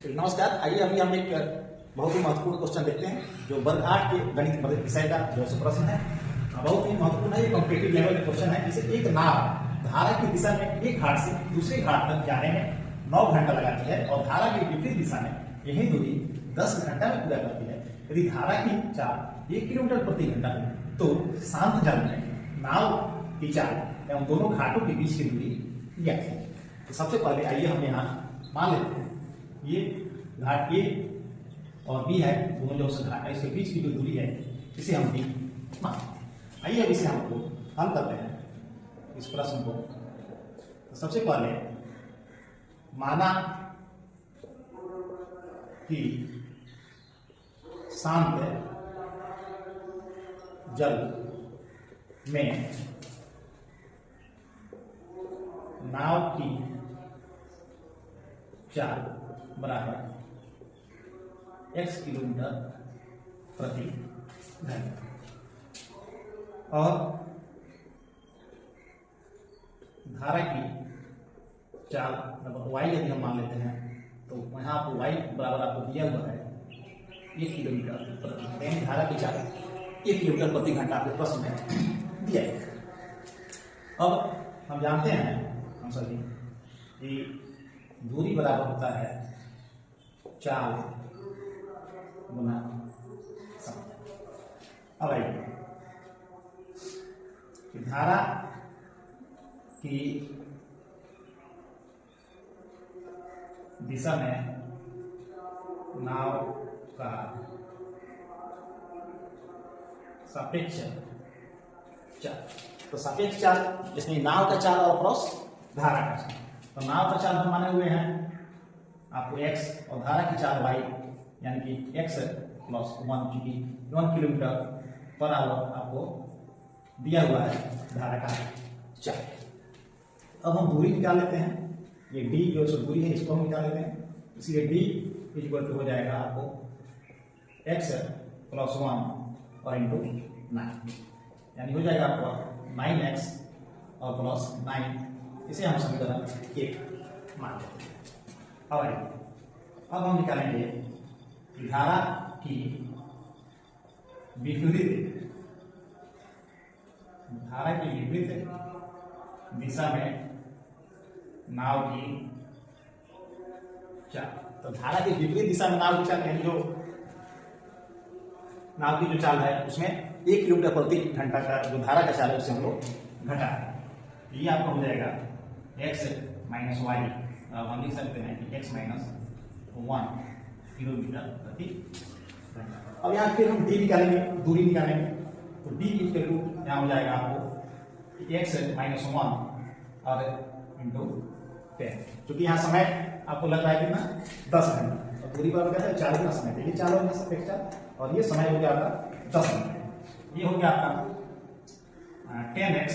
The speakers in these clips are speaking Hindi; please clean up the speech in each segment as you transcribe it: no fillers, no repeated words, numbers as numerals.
तो नमस्कार। आइए अभी हम एक बहुत ही महत्वपूर्ण क्वेश्चन देखते हैं जो वर्ग 8 के गणित विषय का जो है प्रश्न है। बहुत ही महत्वपूर्ण है, ये कॉम्पिटिटिव लेवल का क्वेश्चन है। जैसे एक नाव धारा की दिशा में एक घाट से दूसरे घाट तक जाने में 9 घंटा लगाती है और धारा की विपरीत दिशा में यही दूरी 10 घंटा में पूरा करती है। यदि धारा की चाल 1 किलोमीटर प्रति घंटा हो तो शांत जल में नाव की चाल एवं दोनों घाटों के बीच की दूरी ज्ञात है। तो सबसे पहले आइए हम यहाँ मान लेते हैं ये घाट ए और बी है, दोनों जो घाट है इसके बीच की जो दूरी है इसे हम बी मानते हैं। आइए अब इसे हमको हल करते हैं इस प्रश्न को। तो सबसे पहले माना कि शांत जल में नाव की चाल बराबर x किलोमीटर प्रति घंटा और धारा की चाल बराबर y यदि हम मान लेते हैं तो यहाँ आपको y बराबर आपको दिया हुआ है 1 किलोमीटर प्रति घंटा। धारा की चाल 1 किलोमीटर प्रति घंटा आपके प्रश्न में दिया है। अब हम जानते हैं हम सभी कि दूरी बराबर होता है चाल गुना समय। अब आइए धारा की दिशा में नाव का सापेक्ष चाल, तो सापेक्ष चाल जिसमें नाव का चाल और क्रॉस धारा का चाल। तो नाव का चाल हम माने हुए हैं आपको x और धारा की चाल y यानी कि x प्लस 1 चूंकि 1 किलोमीटर पर आवर आपको दिया हुआ है धारा का चाल। अब हम दूरी निकाल लेते हैं। ये d जो दूरी है इसको हम निकाल लेते हैं, इसलिए d इक्वल टू हो जाएगा आपको x प्लस 1 और इंटू 9 यानी हो जाएगा आपको 9x और प्लस 9। इसे हम समीकरण 1 मान लेते हैं। अब हम निकालेंगे कि धारा की विपरीत दिशा में नाव की चाल। तो धारा की विपरीत दिशा में नाव की चाल यानी जो नाव की जो चाल है उसमें 1 किलोमीटर प्रति घंटा का जो धारा का चाल है उससे हम लोग घटा ये आपको हो जाएगा x माइनस वाई। हम लिख सकते हैं कि x माइनस 1 किलोमीटर प्रति घंटा। अब यहाँ फिर हम d निकालेंगे, दूरी निकालेंगे। तो d इक्वल टू यहाँ हो जाएगा आपको x माइनस 1 और इंटू 10। क्योंकि यहाँ समय आपको लग रहा है कितना 10 घंटा और दूरी पर क्या है 4 गुना समय। तो ये चाल हो गया सापेक्ष चाल और ये समय हो गया आपका 10 घंटे। ये हो गया आपका 10x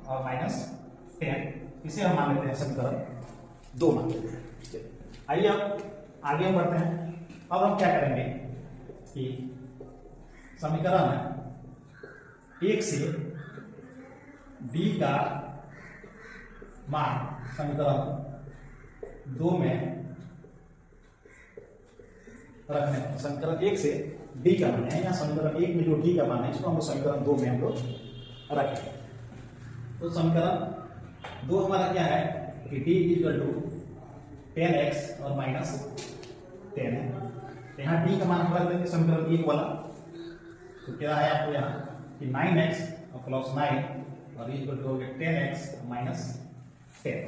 और माइनस 10। इसे हम मान लेते हैं समीकरण 2 मान लेते हैं। आइए अब आगे बढ़ते हैं। अब हम क्या करेंगे कि समीकरण 1 से b का मान समीकरण 2 में रखने हैं। समीकरण 1 से d का मान है, यहाँ समीकरण 1 में जो d का मान है इसको हम समीकरण 2 में हम लोग रखेंगे। तो समीकरण 2 हमारा क्या है कि d इक्वल टू 10x और माइनस 10 है। तो यहाँ d का मान हम रख देंगे समीकरण 1 वाला। तो क्या है आपको यहाँ कि 9x और प्लस 9 और इक्वल टू हो गया 10x माइनस 10।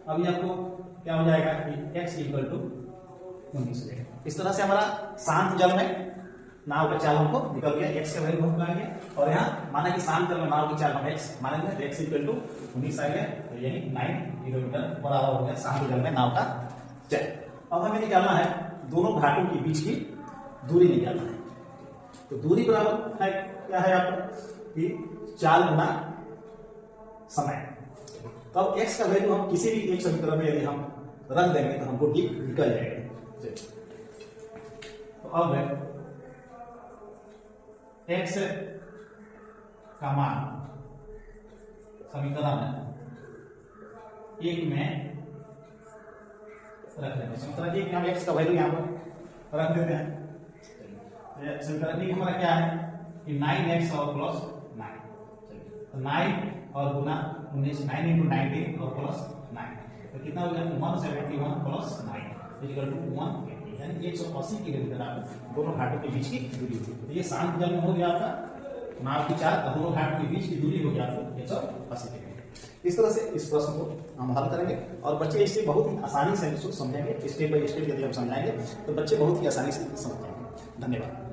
अभी आपको क्या हो जाएगा कि x इक्वल टू 19। इस तरह से हमारा शांत जल में नाव का चाल हमको निकल गया, x का वैल्यू हमको आ गया। और यहाँ माना कि शांत जल में नाव की चाल हम x मानेंगे तो x इक्वल टू 19 आ गया। तो यही 9 किलोमीटर बराबर हो गया शांत जल में नाव का चाल। अब हमें निकालना है दोनों घाटों के बीच की दूरी निकालना है। तो दूरी बराबर है क्या है आपको कि चाल गुना समय। तो अब x का वैल्यू हम किसी भी एक समीकरण में यदि हम रख देंगे तो हमको d निकल जाएगा। तो अब x का मान समीकरण 1 में रख देते हैं। समीकरण एक में हम x का वैल्यू यहाँ पर रख देते हैं। समीकरण एक हमारा क्या है कि 9x और प्लस 9, तो 9 और गुना 19, 9 × 19 और प्लस 9, तो कितना हो गया 171 प्लस 9 इक्वल टू 180, यानी 180 किलोमीटर आप दोनों घाटों के बीच की दूरी होगी। तो ये शांत जल में हो गया आपका नाव की चाल, दोनों घाटों के बीच की दूरी हो गया आपको 180 किलोमीटर। इस तरह से इस प्रश्न को हम हल करेंगे और बच्चे इससे बहुत ही आसानी से इसको समझेंगे। स्टेप बाय स्टेप यदि हम समझाएंगे तो बच्चे बहुत ही आसानी से समझ जाएंगे। धन्यवाद।